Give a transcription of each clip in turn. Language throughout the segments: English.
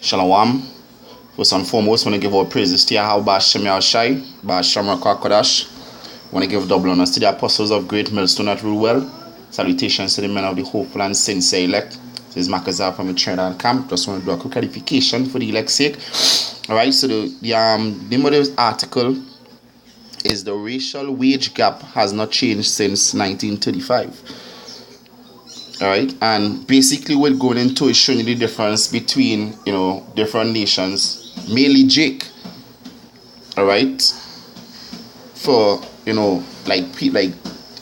Shalom. First and foremost, I want to give all praises to Yahweh Shem Shai, Ba'Shem Kodash. I want to give double honors to the apostles of great millstone that rule well. Salutations to the men of the hopeful and sincere elect. This is Makazar from the Trinidad camp. Just want to do a quick clarification for the elect's sake. Alright, so the name of this article is the racial wage gap has not changed since 1935. Alright, and basically we're going into is showing you the difference between, different nations, mainly Jake. Alright, for, the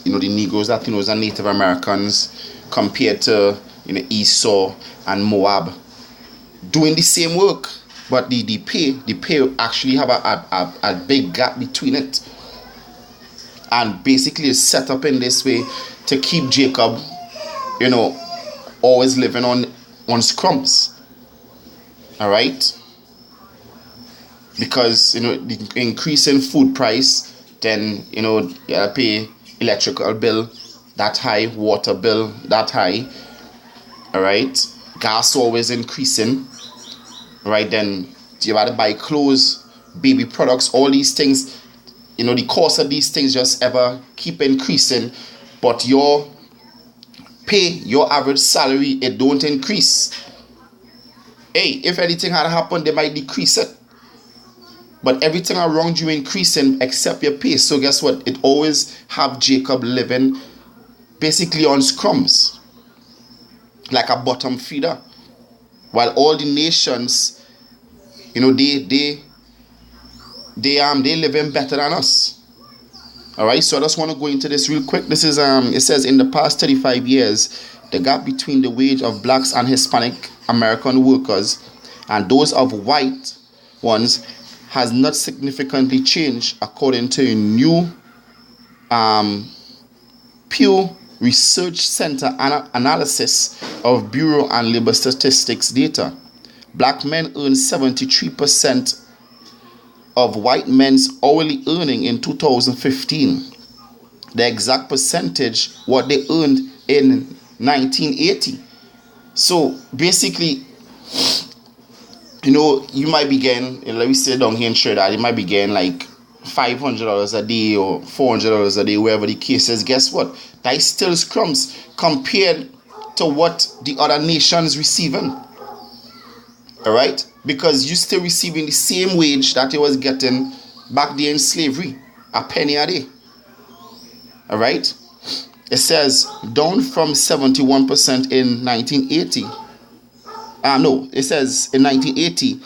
Negroes, Latinos, and Native Americans compared to, Esau and Moab doing the same work, but the pay actually have a big gap between it. And basically it's set up in this way to keep Jacob always living on scrums. Alright? Because, the increase in food price, then, you gotta pay electrical bill that high, water bill that high. Alright? Gas always increasing. Right? Then you gotta buy clothes, baby products, all these things. The cost of these things just ever keep increasing. But your pay, your average salary, it don't increase. Hey, if anything had happened, they might decrease it. But everything around you increasing except your pay. So guess what? It always have Jacob living basically on scrums, like a bottom feeder. While all the nations, they living better than us. Alright, so I just want to go into this real quick. This is it says in the past 35 years, the gap between the wage of blacks and Hispanic American workers and those of white ones has not significantly changed according to a new Pew Research Center analysis of Bureau and Labor Statistics data. Black men earn 73% of white men's hourly earning in 2015. The exact percentage what they earned in 1980. So basically, you might be getting, let me say down here in Trinidad, you might be getting like $500 a day or $400 a day, wherever the case is. Guess what? That is still scrums compared to what the other nations receiving. Alright? Because you still receiving the same wage that you was getting back there in slavery, a penny a day. Alright? It says down from 71% in 1980. It says in 1980,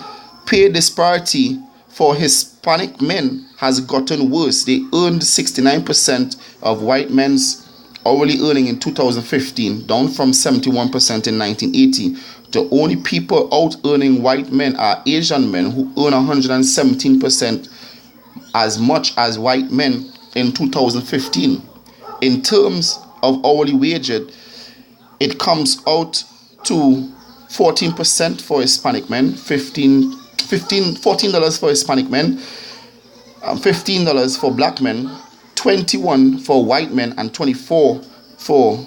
pay disparity for Hispanic men has gotten worse. They earned 69% of white men's hourly earning in 2015, down from 71% in 1980. The only people out earning white men are Asian men who earn 117% as much as white men in 2015. In terms of hourly wage, it comes out to 14% for Hispanic men, $14 for Hispanic men, $15 for black men, $21 for white men, and $24 for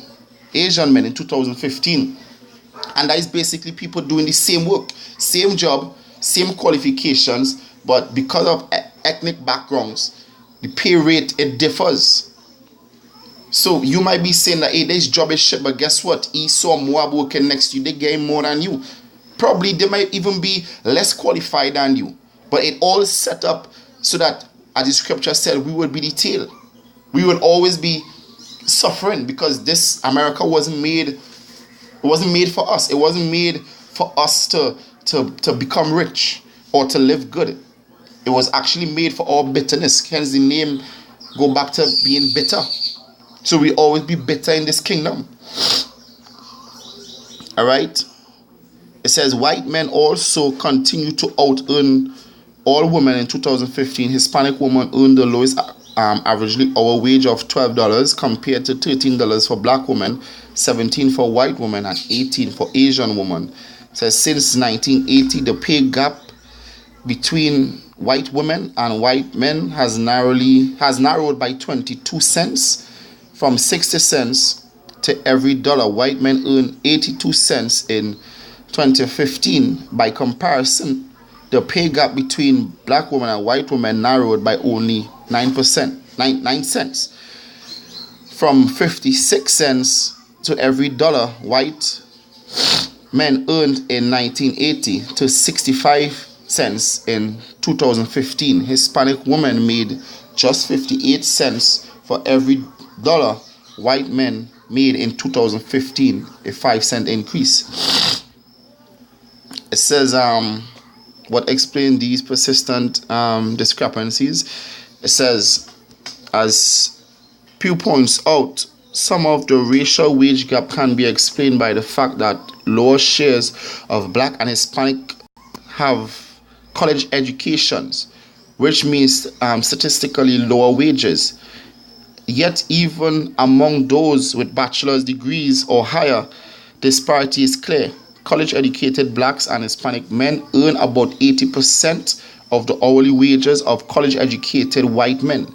Asian men in 2015. And that is basically people doing the same work, same job, same qualifications, but because of ethnic backgrounds, the pay rate, it differs. So you might be saying that, hey, this job is shit, but guess what? Esau, Moab working next to you, they gain more than you. Probably they might even be less qualified than you. But it all is set up so that, as the scripture said, we would be the tail. We would always be suffering because this America wasn't made for us. It wasn't made for us to become rich or to live good. It was actually made for our bitterness. Hence the name go back to being bitter. So we always be bitter in this kingdom. Alright? It says white men also continue to out-earn all women in 2015. Hispanic women earned the lowest averagely hour wage of $12 compared to $13 for black women, $17 for white women, and $18 for Asian women. It says since 1980, the pay gap between white women and white men has narrowed by 22 cents from 60 cents to every dollar. White men earn 82 cents in 2015. By comparison, the pay gap between black women and white women narrowed by only 9 cents, from 56 cents to every dollar white men earned in 1980 to 65 cents in 2015. Hispanic women made just 58 cents for every dollar white men made in 2015, a 5-cent increase. It says, what explains these persistent discrepancies? It says, as Pew points out, some of the racial wage gap can be explained by the fact that lower shares of black and Hispanic have college educations, which means statistically lower wages. Yet even among those with bachelor's degrees or higher, disparity is clear. College-educated blacks and Hispanic men earn about 80% of the hourly wages of college-educated white men.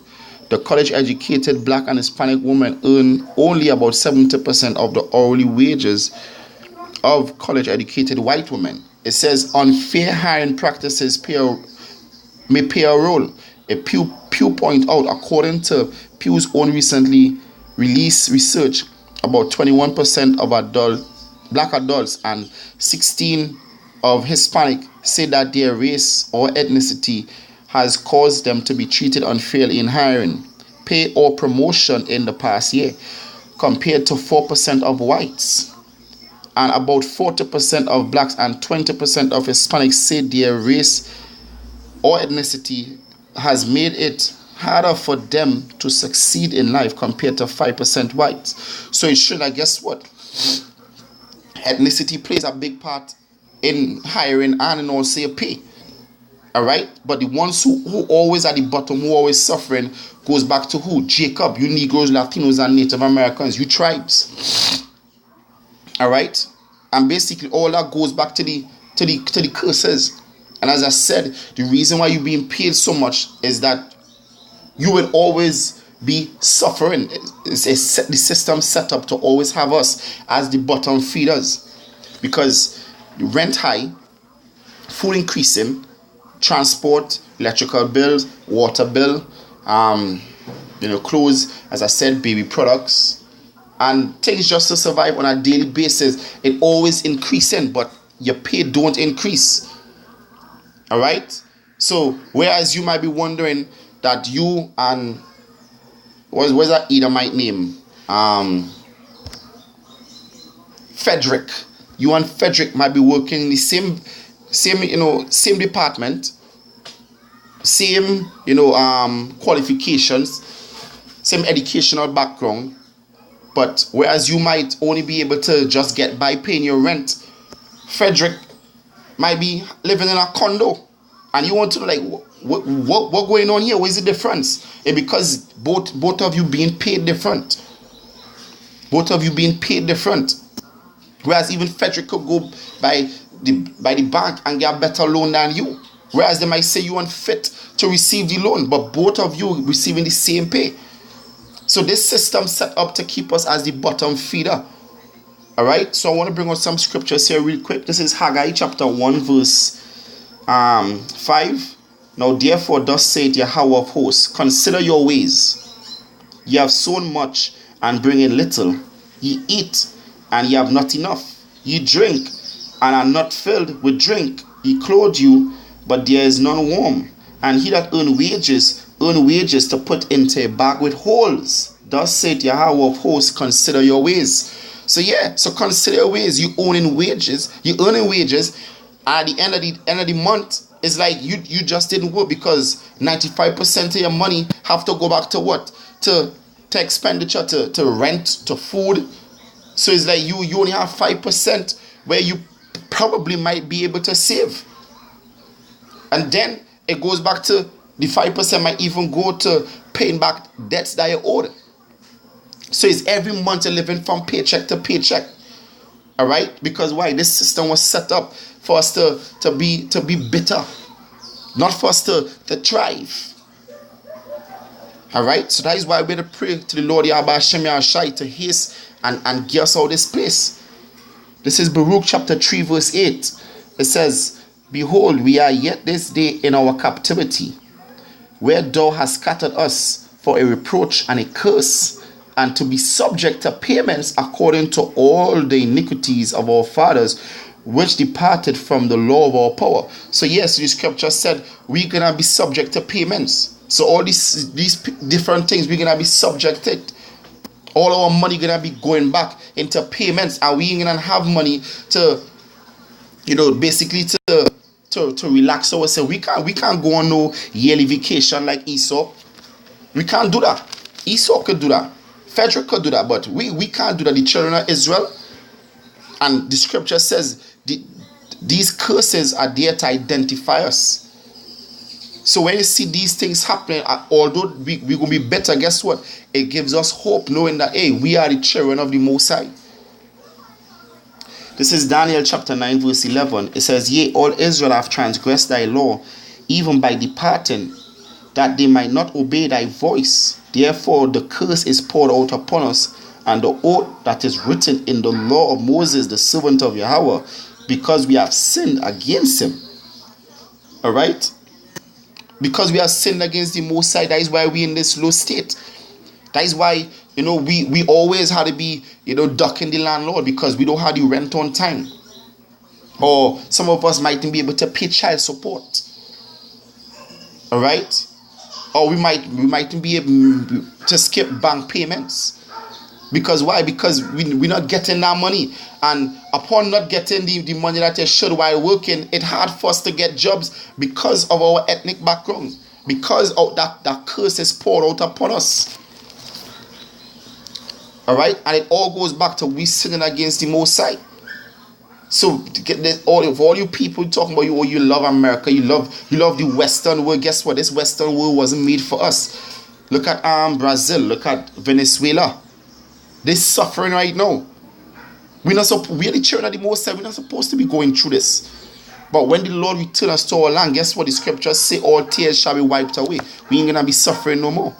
The college-educated black and Hispanic women earn only about 70% of the hourly wages of college-educated white women. It says unfair hiring practices may play a role. A Pew point out, according to Pew's own recently released research, about 21% of black adults and 16% of Hispanic say that their race or ethnicity has caused them to be treated unfairly in hiring, pay, or promotion in the past year, compared to 4% of whites. And about 40% of blacks and 20% of Hispanics say their race or ethnicity has made it harder for them to succeed in life compared to 5% whites. So it should, I guess what? Ethnicity plays a big part in hiring and in also your pay. Alright? But the ones who always at the bottom, who always suffering, goes back to who? Jacob, you Negroes, Latinos, and Native Americans, you tribes. Alright? And basically all that goes back to the curses. And as I said, the reason why you're being paid so much is that you will always be suffering. The system set up to always have us as the bottom feeders, because the rent high, food increasing, transport, electrical bills, water bill, clothes, as I said, baby products, and things just to survive on a daily basis. It always increasing, but your pay don't increase. All right. So whereas you might be wondering that you and what's that Edomite name? Frederick. You and Frederick might be working in the same department, same qualifications, same educational background, but whereas you might only be able to just get by paying your rent, Frederick might be living in a condo, and you want to know, what going on here? What is the difference? It's because both of you being paid different. Both of you being paid different. Whereas even Frederick could go by the bank and get a better loan than you. Whereas they might say you unfit to receive the loan, but both of you receiving the same pay. So this system set up to keep us as the bottom feeder. Alright, so I want to bring out some scriptures here real quick. This is Haggai chapter 1 verse 5. Now therefore thus saith Yahweh of hosts, consider your ways. Ye have sown much and bring in little. Ye eat and ye have not enough. Ye drink and are not filled with drink. Ye clothe you, but there is none warm. And he that earn wages to put into a bag with holes. Thus saith Yahweh of hosts, consider your ways. So consider your ways. You earning wages. At the end of the month, it's like you just didn't work, because 95% of your money have to go back to what? To expenditure, to rent, to food. So it's like you only have 5% where you probably might be able to save. And then it goes back to the 5% might even go to paying back debts that you owed. So it's every month you're living from paycheck to paycheck. All right? Because why? This system was set up for us to be bitter, not for us to thrive. All right? So that is why we're to pray to the Lord Yahweh Hashem Yahshai to haste and get us out of this place. This is Baruch chapter 3 verse 8. It says, behold, we are yet this day in our captivity, where thou hast scattered us for a reproach and a curse, and to be subject to payments according to all the iniquities of our fathers, which departed from the law of our power. So yes, the scripture said we're going to be subject to payments. So all these different things we're going to be subjected. All our money going to be going back into payments, and we ain't going to have money to, basically to relax ourselves. We can't go on no yearly vacation like Esau. We can't do that. Esau could do that. Frederick could do that, but we can't do that. The children of Israel, and the scripture says these curses are there to identify us. So when you see these things happening, although we're going to be better, guess what? It gives us hope knowing that, hey, we are the children of the Most High. This is Daniel chapter 9 verse 11. It says, yea, all Israel have transgressed thy law, even by departing, that they might not obey thy voice. Therefore the curse is poured out upon us, and the oath that is written in the law of Moses, the servant of Yahweh, because we have sinned against him. Alright? Because we have sinned against the Most High, that is why we're in this low state. That is why, we always had to be, ducking the landlord, because we don't have the rent on time. Or some of us mightn't be able to pay child support. Alright? Or we mightn't be able to skip bank payments. Because why? Because we're not getting that money. And upon not getting the money that you should while working, it's hard for us to get jobs because of our ethnic background. Because of that curse is poured out upon us. Alright? And it all goes back to we sinning against the Most High. So to get this, all you people talking about you love America, you love the Western world. Guess what? This Western world wasn't made for us. Look at Brazil, look at Venezuela. They're suffering right now. We're the children of the Most High. We're not supposed to be going through this. But when the Lord returns us to our land, guess what? The scriptures say all tears shall be wiped away. We ain't gonna be suffering no more.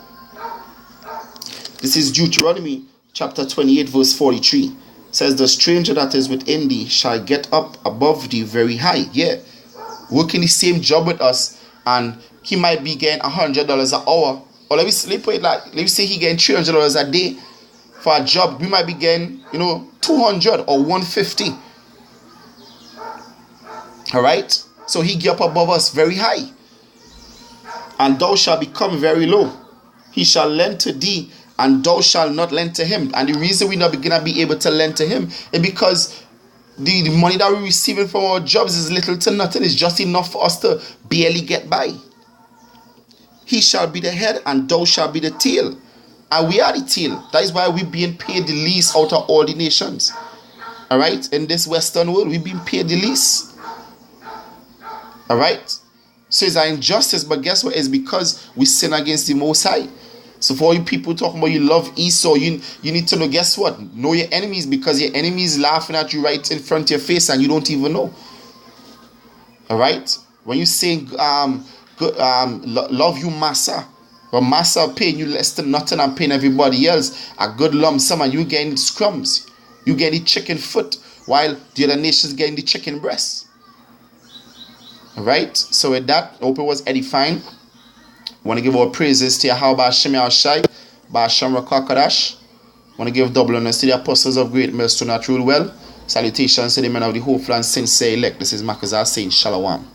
This is Deuteronomy chapter 28 verse 43. It says, the stranger that is within thee shall get up above thee very high. Yeah. Working the same job with us, and he might be getting $100 an hour. Or let me put it like, let me say he getting $300 a day. For a job, we might be getting, 200 or 150. Alright? So he get up above us very high. And thou shalt become very low. He shall lend to thee, and thou shalt not lend to him. And the reason we're not going to be able to lend to him is because the money that we're receiving from our jobs is little to nothing. It's just enough for us to barely get by. He shall be the head, and thou shalt be the tail. And we are the tail. That is why we're being paid the least out of all the nations. Alright? In this Western world, we're being paid the least. Alright? So it's an injustice, but guess what? It's because we sin against the Most High. So for all you people talking about you love Esau, you need to know, guess what? Know your enemies, because your enemies laughing at you right in front of your face and you don't even know. Alright? When you say love you, Massa. But Massa paying you less than nothing and paying everybody else a good lump sum, and you getting scrums. You getting the chicken foot while the other nations getting the chicken breast. Alright? So with that, I hope it was edifying. I want to give our praises to Yahweh Hashem Yahushai, Ba'ashem Rakakadash. I want to give double honors to the apostles of Great Millstone that rule well. Salutations to the men of the hopeful and sincere elect. This is Makazah saying Shalom.